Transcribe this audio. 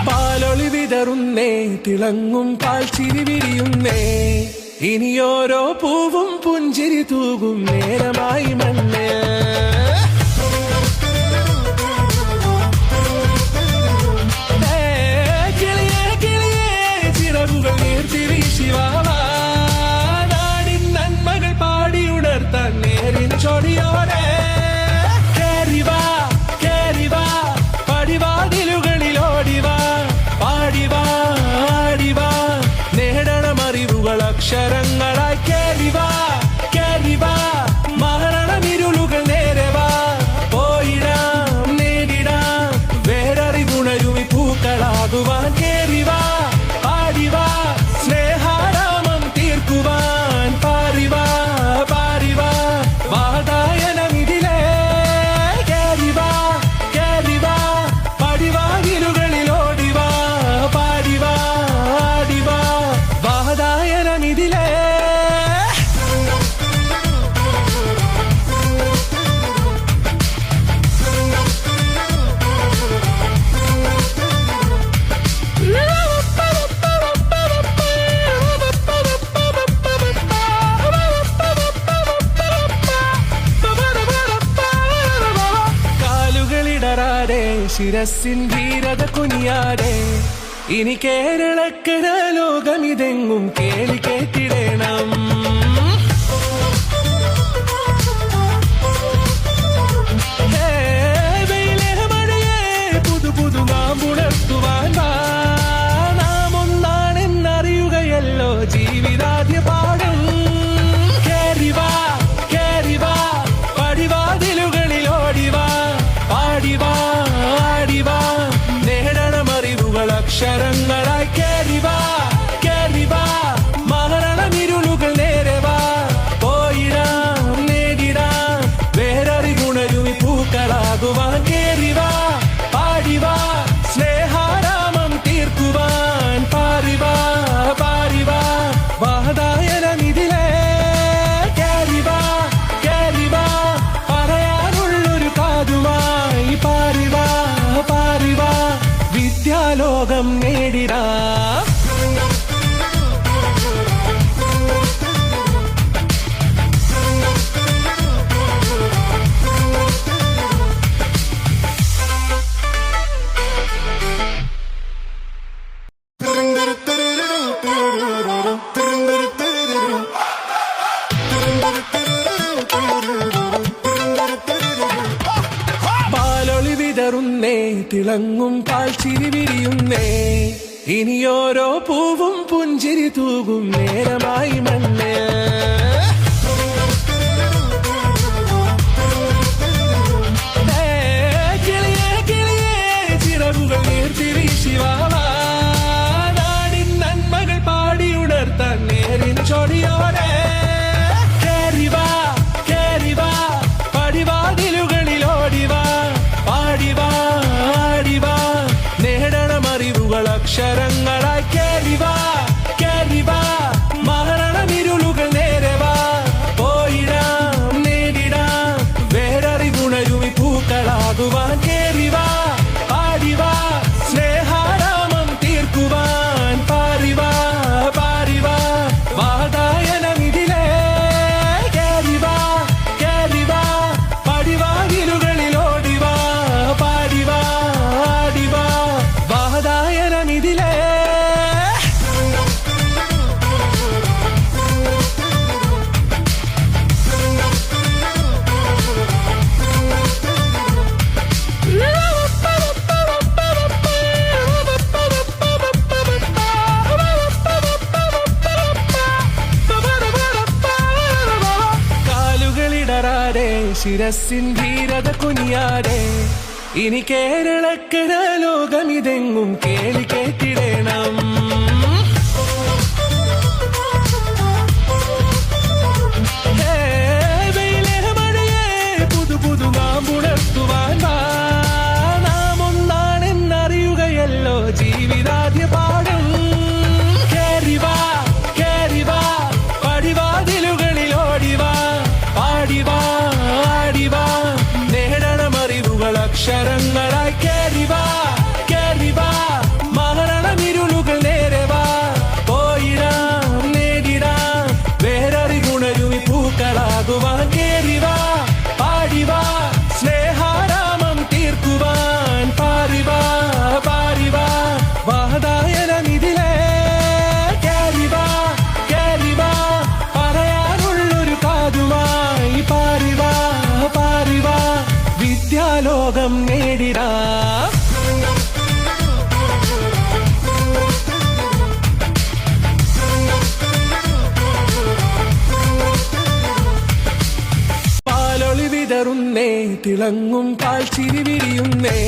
പാലൊളി വിതറുന്നേ, തിളങ്ങും പാൽച്ചിരി വിരിയുന്നേ, ഇനിയോരോ പൂവും പുഞ്ചിരി തൂകും നേരമായി മണ്ണേ. കിളിയേ കിളിയേ ചിറകുകൾ നീർത്തിവീശി വാവാ, നാടിൻ നന്മകൾ പാടിയുണർത്താൻ നേരിൻ ചൊടിയോടെ. കേറിവാ കേറിവാ പടിവാതിലുകളിലോടിവാ, പാടിവാ ആടിവാ നേടണം അറിവുകൾ അക്ഷരങ്ങളായി. കേറിവാ കേറിവാ മരണമിരുളുകൾ നേരവാ, പോയിടാം നേടിടാം വേററിവുണരുമി പൂക്കളാകുവാൻ. കേറിവാ പാടിവാ സ്നേഹാരാമം തീർക്കുവാൻ, പാറിവാ പാറിവാ വാതായനമിതിലേ. കേറിവാ കേറിവാ പടിവാതിലുകളിലോടിവാ, പാടിവാ ആടിവാ വാതായനമിതിലേ. കാലുകളിടറാതെ ശിരസിൻ ധീരത കുനിയാതെ, ഇനി കേരളക്കര ലോകമിതെങ്ങും കേളി കേട്ടിടണം. വെയിലേ മഴയേ പുതു പുതു മാമ്പുണർത്തുവാൻ വാ, നാം ഒന്നാണെന്നറിയുകയല്ലോ ജീവിതാദ്യ പാഠം. കേറിവാ കേറിവാ പടിവാതിലുകളിലോടിവാ, പാടിവാ ആടിവാ നേടണം അറിവുകൾ അക്ഷരങ്ങളായി. കേറിവാ കേറിവാ മരണമിരുളുകൾ നേരവാ, പോയിടാം നേടിടാം വേററിവുണരുമി പൂക്കളാകുവാൻ. കേറിവാ പാടിവാ സ്നേഹാരാമം തീർക്കുവാൻ, പാറിവാ പാറിവാ വാതായനമിതിലേ. കേറിവാ കേറിവാ പറയാനുള്ളൊരു കാതുമായി, പാറിവാ പാറിവാ വിദ്യാലോകം നേടിടാം. പാലൊളി വിതറുന്നേ, തിളങ്ങും പാൽച്ചിരി വിരിയുന്നേ, ഇനിയോരോ പൂവും പുഞ്ചിരി തൂകും നേരമായി മണ്ണേ. കിളിയേ കിളിയേ ചിറകുകൾ നീർത്തിവീശി വാവാ, നാടിൻ നന്മകൾ പാടിയുണർത്താൻ നേരിൻ ചൊടിയോടെ. കേറിവാ കേറിവാ പടിവാതിലുകളിലോടിവാ, പാടിവാ ആടിവാ നേടണം അറിവുകൾ അക്ഷരങ്ങളായി. കേറിവാ കേറിവാ മരണമിരുളുകൾ നേരവാ, പോയിടാം നേടിടാം വേററിവുണരുമി പൂക്കളാകുവാൻ. കേറിവാ പാടിവാ സ്നേഹാരാമം തീർക്കുവാൻ, പാറിവാ പാറിവാ വാതായനമിതിലേ. കേറിവാ കേറിവാ പടിവാതിലുകളിലോടിവാ, പാടിവാ ആടിവാ വാതായനമിതിലേ. കാലുകളിടറാതെ ശിരസിൻ ധീരത കുനിയാതെ, ഇനി കേരളക്കര ലോകമിതെങ്ങും കേളി കേട്ടിടണം. വെയിലേ മഴയേ പുതു പുതു മാമ്പുണർത്തുവാൻ വാ, നാം ഒന്നാണെന്നറിയുകയല്ലോ ജീവിതാദ്യ പാഠം. കേറിവാ കേറിവാ പടിവാ പയനമിതിലേ കേറിവാ കേറിവാ പറയാനുള്ളൊരു കാതുമായി പാറിവാ പാറിവാ വിദ്യാലോകം നേടിടാ പാലൊളി വിതറുന്നേ തിളങ്ങും പാൽച്ചിരി വിരിയുന്നേ